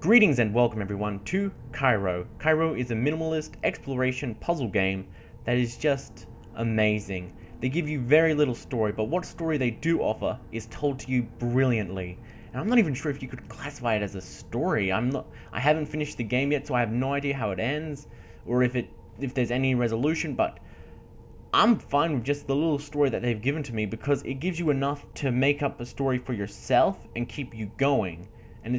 Greetings and welcome everyone to Kairo. Kairo is a minimalist exploration puzzle game that is just amazing. They give you very little story, but what story they do offer is told to you brilliantly. And I'm not even sure if you could classify it as a story. I haven't finished the game yet, so I have no idea how it ends or if there's any resolution, but I'm fine with just the little story that they've given to me because it gives you enough to make up a story for yourself and keep you going. And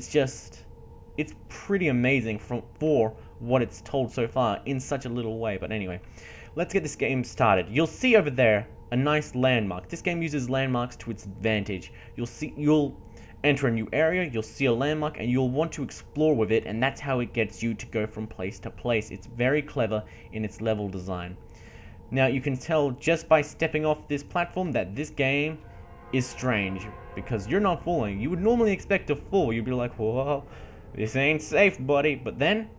it's pretty amazing for what it's told so far in such a little way. But anyway, let's get this game started. You'll see over there a nice landmark. This game uses landmarks to its advantage. You'll enter a new area, you'll see a landmark, and you'll want to explore with it, and that's how it gets you to go from place to place. It's very clever in its level design. Now, you can tell just by stepping off this platform that this game is strange, because you're not falling. You would normally expect to fall. You'd be like, whoa, this ain't safe, buddy. But then,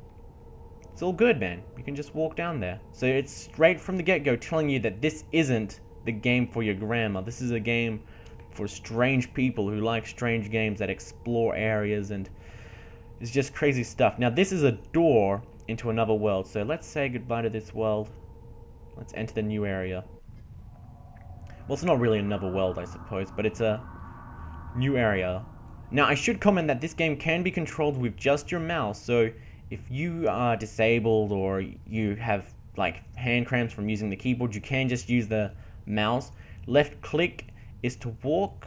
it's all good, man. You can just walk down there. So it's straight from the get-go telling you that this isn't the game for your grandma. This is a game for strange people who like strange games that explore areas, and it's just crazy stuff. Now, this is a door into another world. So let's say goodbye to this world. Let's enter the new area. Well, it's not really another world, I suppose, but it's a new area. Now, I should comment that this game can be controlled with just your mouse, so if you are disabled or you have, like, hand cramps from using the keyboard, you can just use the mouse. Left click is to walk,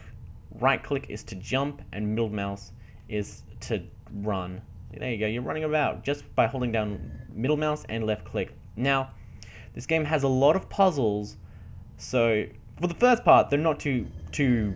right click is to jump, and middle mouse is to run. There you go, you're running about just by holding down middle mouse and left click. Now, this game has a lot of puzzles, so for the first part, they're not too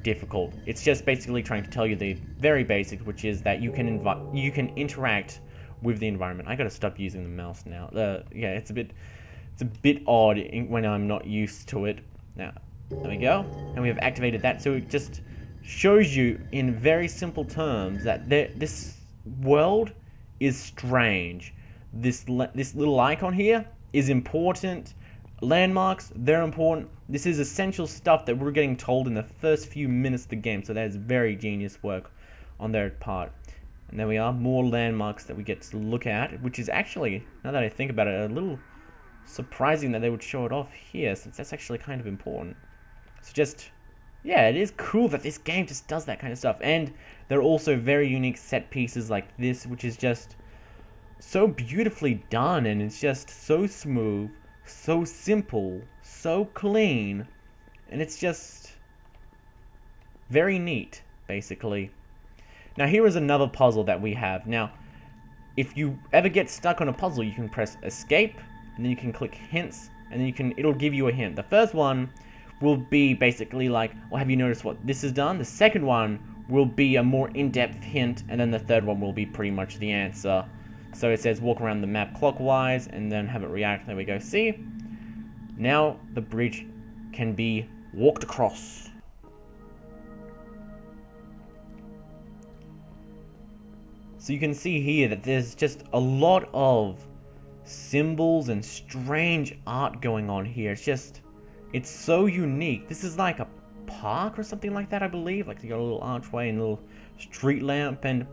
difficult. It's just basically trying to tell you the very basics, which is that you can interact with the environment. I gotta stop using the mouse now. Yeah, it's a bit odd when I'm not used to it. Now, there we go, and we have activated that, so it just shows you in very simple terms that this world is strange. This little icon here is important. Landmarks, they're important. This is essential stuff that we're getting told in the first few minutes of the game, so that is very genius work on their part. And there we are, more landmarks that we get to look at, which is actually, now that I think about it, a little surprising that they would show it off here, since that's actually kind of important. So just, yeah, it is cool that this game just does that kind of stuff. And there are also very unique set pieces like this, which is just so beautifully done, and it's just so smooth, so simple, so clean, and it's just very neat, basically. Now, here is another puzzle that we have. Now, if you ever get stuck on a puzzle, you can press escape, and then you can click hints, and then it'll give you a hint. The first one will be basically like, well, have you noticed what this has done? The second one will be a more in-depth hint, and then the third one will be pretty much the answer. So it says walk around the map clockwise and then have it react. There we go. See? Now the bridge can be walked across. So you can see here that there's just a lot of symbols and strange art going on here. It's so unique. This is like a park or something like that, I believe. Like you got a little archway and a little street lamp, and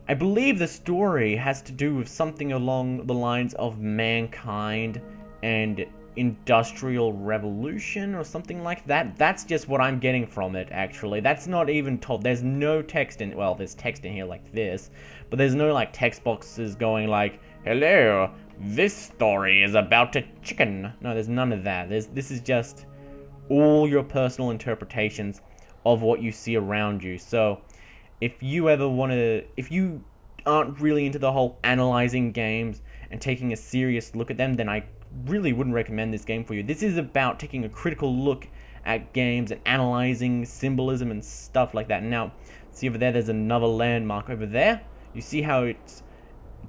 I believe the story has to do with something along the lines of mankind and industrial revolution or something like that. That's just what I'm getting from it, actually. That's not even told. There's no text in, well, there's text in here like this, but there's no like text boxes going like, hello, this story is about a chicken. No, there's none of that. This is just all your personal interpretations of what you see around you. So if you aren't really into the whole analyzing games and taking a serious look at them, then I really wouldn't recommend this game for you. This is about taking a critical look at games and analyzing symbolism and stuff like that. Now, see over there, there's another landmark over there. You see how it's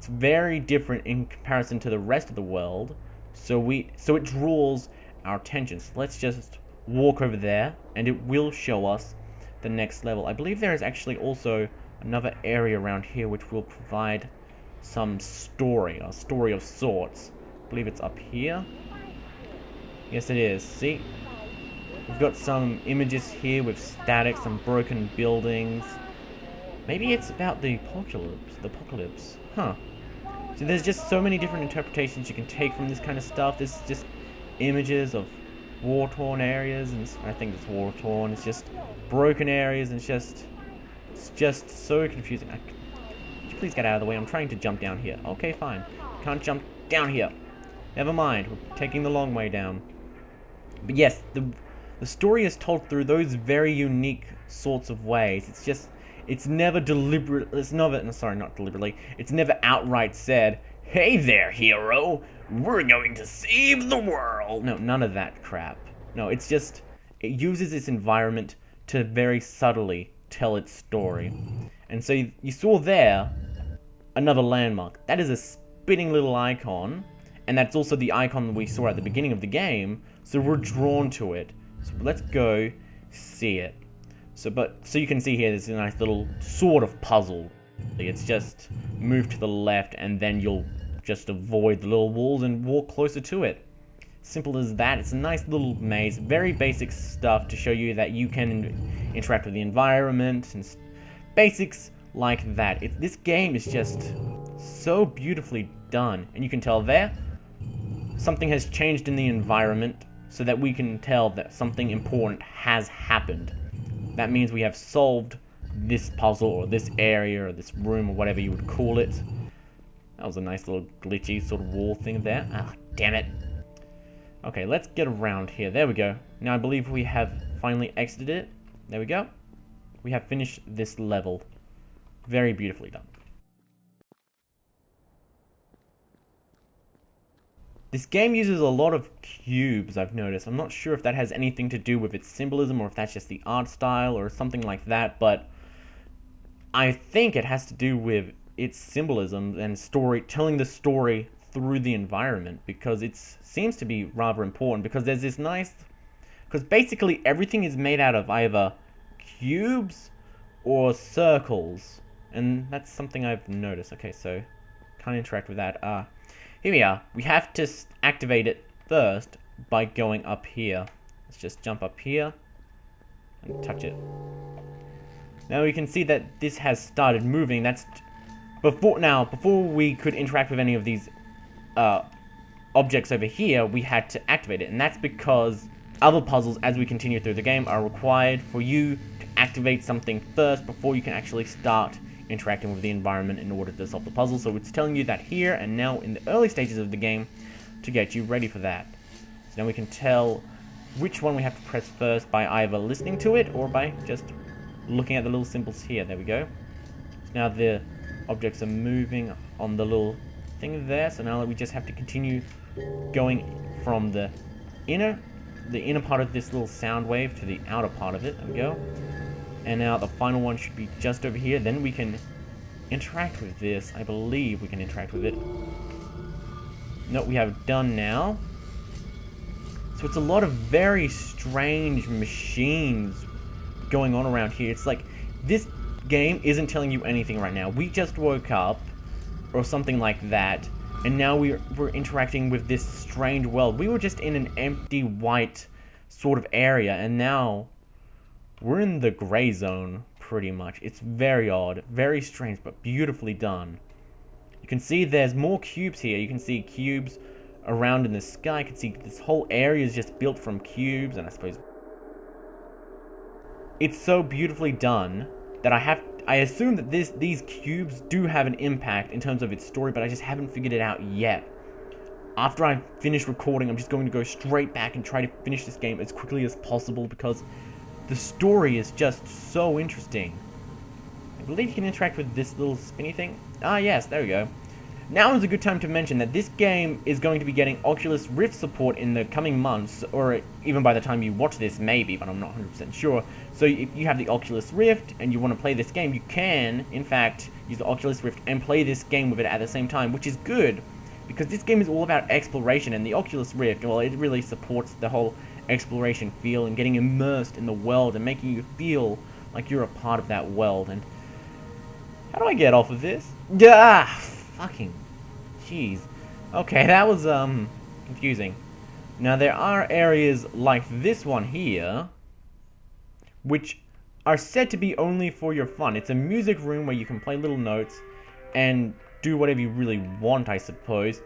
very different in comparison to the rest of the world. So it draws our attention. So let's just walk over there, and it will show us the next level. I believe there is actually also another area around here which will provide some story, a story of sorts. I believe it's up here. Yes, it is. See? We've got some images here with static, some broken buildings. Maybe it's about the apocalypse. The apocalypse. Huh. So there's just so many different interpretations you can take from this kind of stuff. This is just images of war-torn areas, and I think it's war-torn. It's just broken areas, and it's just so confusing. Could you please get out of the way? I'm trying to jump down here. Okay, fine. Can't jump down here. Never mind. We're taking the long way down. But yes, the story is told through those very unique sorts of ways. It's never deliberate. It's never. Sorry, not deliberately. It's never outright said, "Hey there, hero. We're going to save the world." No, none of that crap. No, it's just it uses its environment to very subtly tell its story. And so you saw there another landmark. That is a spinning little icon, and that's also the icon that we saw at the beginning of the game. So we're drawn to it. So let's go see it. So you can see here, there's a nice little sort of puzzle. It's just move to the left, and then you'll just avoid the little walls and walk closer to it. Simple as that. It's a nice little maze. Very basic stuff to show you that you can interact with the environment and basics like that. This game is just so beautifully done, and you can tell there something has changed in the environment so that we can tell that something important has happened. That means we have solved this puzzle, or this area, or this room, or whatever you would call it. That was a nice little glitchy sort of wall thing there. Ah, damn it. Okay, let's get around here. There we go. Now I believe we have finally exited it. There we go. We have finished this level. Very beautifully done. This game uses a lot of cubes, I've noticed. I'm not sure if that has anything to do with its symbolism, or if that's just the art style or something like that, but I think it has to do with its symbolism and telling the story through the environment, because it seems to be rather important, because there's this because basically everything is made out of either cubes or circles, and that's something I've noticed. Okay, so can't interact with that. Here we are. We have to activate it first by going up here. Let's just jump up here and touch it. Now we can see that this has started moving. That's before we could interact with any of these objects over here, we had to activate it, and that's because other puzzles as we continue through the game are required for you to activate something first before you can actually start interacting with the environment in order to solve the puzzle. So it's telling you that here and now in the early stages of the game to get you ready for that. So now we can tell which one we have to press first by either listening to it or by just looking at the little symbols here. There we go. So now the objects are moving on the little thing there. So now we just have to continue going from the inner part of this little sound wave to the outer part of it. There we go. And now the final one should be just over here. Then we can interact with this. I believe we can interact with it. No, we have done now. So it's a lot of very strange machines going on around here. It's like this game isn't telling you anything right now. We just woke up or something like that, and now we're interacting with this strange world. We were just in an empty white sort of area, and now we're in the gray zone, pretty much. It's very odd, very strange, but beautifully done. You can see there's more cubes here. You can see cubes around in the sky. You can see this whole area is just built from cubes, and I suppose it's so beautifully done that I assume that these cubes do have an impact in terms of its story, but I just haven't figured it out yet. After I finish recording, I'm just going to go straight back and try to finish this game as quickly as possible, because the story is just so interesting. I believe you can interact with this little spinny thing. Ah, yes, there we go. Now is a good time to mention that this game is going to be getting Oculus Rift support in the coming months, or even by the time you watch this, maybe, but I'm not 100% sure. So if you have the Oculus Rift and you want to play this game, you can, in fact, use the Oculus Rift and play this game with it at the same time, which is good, because this game is all about exploration, and the Oculus Rift, well, it really supports the whole exploration feel and getting immersed in the world and making you feel like you're a part of that world. And how do I get off of this? Ah, fucking jeez. Okay, that was confusing. Now there are areas like this one here which are said to be only for your fun. It's a music room where you can play little notes and do whatever you really want, I suppose.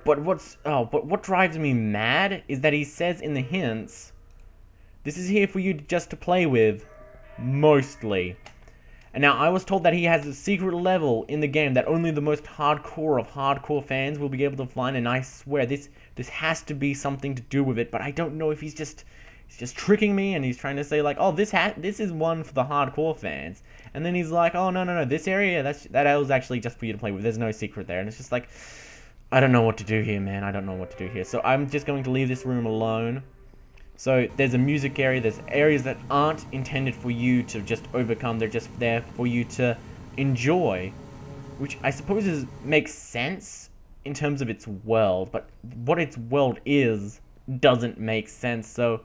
But what drives me mad is that he says in the hints, this is here for you just to play with, mostly. And now I was told that he has a secret level in the game that only the most hardcore of hardcore fans will be able to find, and I swear this has to be something to do with it, but I don't know if he's just tricking me and he's trying to say like, oh, this is one for the hardcore fans. And then he's like, oh, no, this area, that was actually just for you to play with. There's no secret there. And it's just like, I don't know what to do here, man. I don't know what to do here. So I'm just going to leave this room alone. So there's a music area, there's areas that aren't intended for you to just overcome, they're just there for you to enjoy, which I suppose makes sense in terms of its world, but what its world is doesn't make sense, so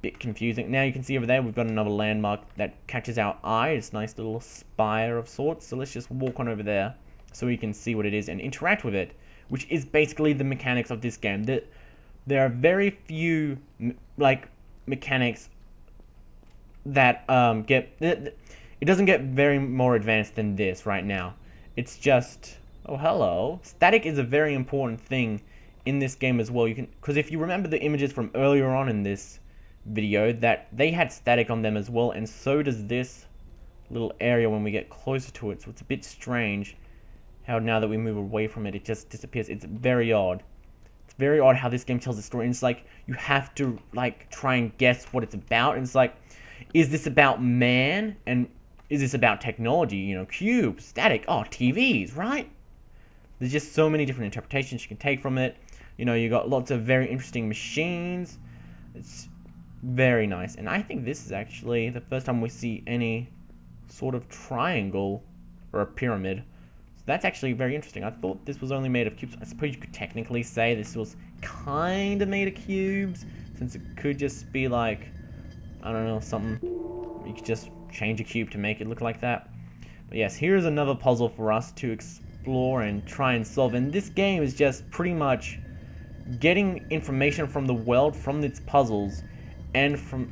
bit confusing. Now you can see over there we've got another landmark that catches our eye. It's a nice little spire of sorts, so let's just walk on over there so we can see what it is and interact with it, which is basically the mechanics of this game. There are very few mechanics that it doesn't get very more advanced than this right now. It's just, oh hello, static is a very important thing in this game as well. Because if you remember the images from earlier on in this video, that they had static on them as well, and so does this little area when we get closer to it. So it's a bit strange how now that we move away from it, it just disappears. It's very odd. It's very odd how this game tells the story, and it's like you have to try and guess what it's about. And it's like, is this about man, and is this about technology? You know, cubes, static, oh, TVs, right? There's just so many different interpretations you can take from it. You know, you got lots of very interesting machines. It's very nice, and I think this is actually the first time we see any sort of triangle or a pyramid. That's actually very interesting. I thought this was only made of cubes. I suppose you could technically say this was kind of made of cubes, since it could just be like, I don't know, something. You could just change a cube to make it look like that. But yes, here's another puzzle for us to explore and try and solve. And this game is just pretty much getting information from the world, from its puzzles, and from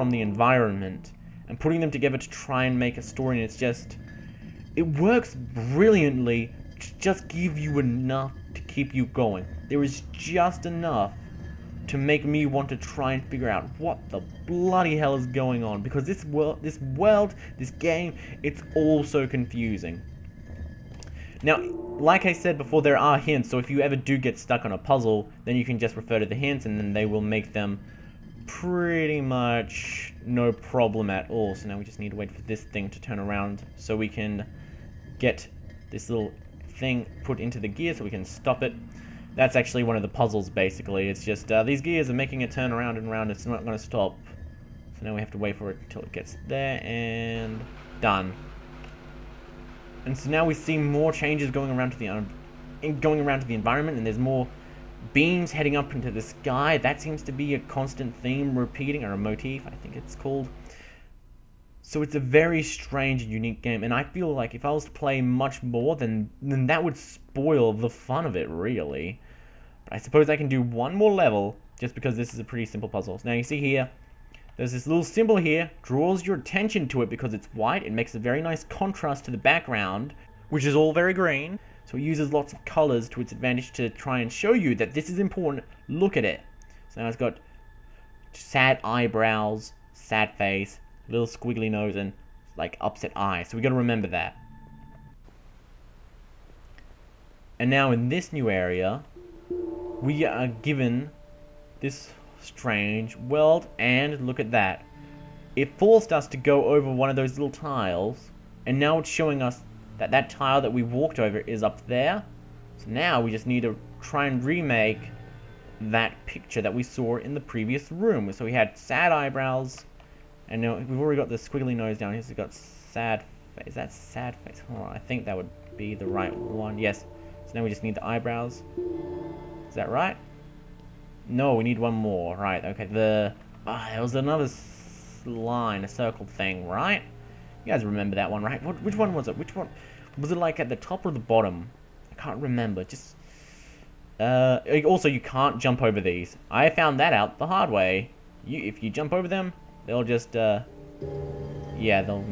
the environment, and putting them together to try and make a story. And it's just, it works brilliantly to just give you enough to keep you going. There is just enough to make me want to try and figure out what the bloody hell is going on, because this game, it's all so confusing. Now, like I said before, there are hints, so if you ever do get stuck on a puzzle, then you can just refer to the hints, and then they will make them pretty much no problem at all. So now we just need to wait for this thing to turn around so we can get this little thing put into the gear so we can stop it. That's actually one of the puzzles, basically. It's just these gears are making it turn around and around. It's not going to stop. So now we have to wait for it until it gets there, and done. And so now we see more changes going around to the environment, and there's more beams heading up into the sky. That seems to be a constant theme repeating, or a motif, I think it's called. So it's a very strange and unique game, and I feel like if I was to play much more, then that would spoil the fun of it, really. But I suppose I can do one more level, just because this is a pretty simple puzzle. So now you see here, there's this little symbol here, draws your attention to it because it's white. It makes a very nice contrast to the background, which is all very green. So it uses lots of colors to its advantage to try and show you that this is important. Look at it. So now it's got sad eyebrows, sad face, little squiggly nose, and upset eye. So we got to remember that. And now in this new area, we are given this strange world, and look at that. It forced us to go over one of those little tiles, and now it's showing us that tile that we walked over is up there. So now we just need to try and remake that picture that we saw in the previous room. So we had sad eyebrows, and now we've already got the squiggly nose down here, so we've got sad face. Is that sad face? Oh, I think that would be the right one. Yes. So now we just need the eyebrows. Is that right? No, we need one more. Right, okay. There was another line, a circle thing, right? You guys remember that one, right? Which one was it? Which one? Was it at the top or the bottom? I can't remember. Just also, you can't jump over these. I found that out the hard way. If you jump over them, they'll just yeah, they'll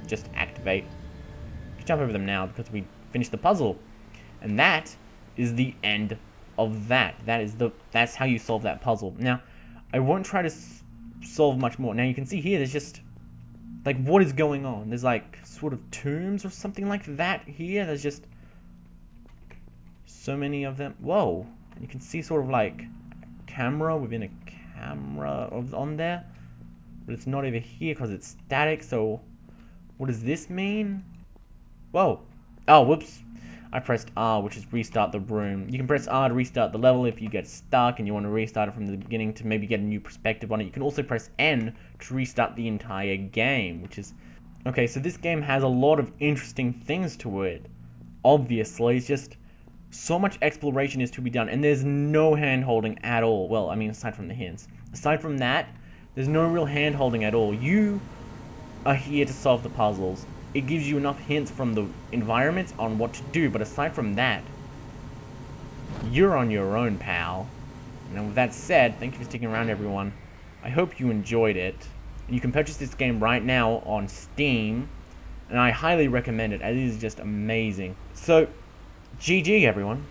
just activate. Jump over them now because we finished the puzzle. And that is the end of that. That's how you solve that puzzle. Now, I won't try to solve much more. Now you can see here, there's just like, what is going on? There's like sort of tombs or something like that here. There's just so many of them. Whoa! And you can see sort of like a camera within a camera on there, but it's not over here because it's static. So, what does this mean? Whoa! Oh, whoops! I pressed R, which is restart the room. You can press R to restart the level if you get stuck and you want to restart it from the beginning to maybe get a new perspective on it. You can also press N to restart the entire game, which is... Okay, so this game has a lot of interesting things to it. Obviously, it's just so much exploration is to be done, and there's no hand-holding at all. Well, I mean, aside from the hints. Aside from that, there's no real hand-holding at all. You are here to solve the puzzles. It gives you enough hints from the environments on what to do, but aside from that, you're on your own, pal. And with that said, thank you for sticking around, everyone. I hope you enjoyed it. And you can purchase this game right now on Steam, and I highly recommend it, as it is just amazing. So, GG, everyone.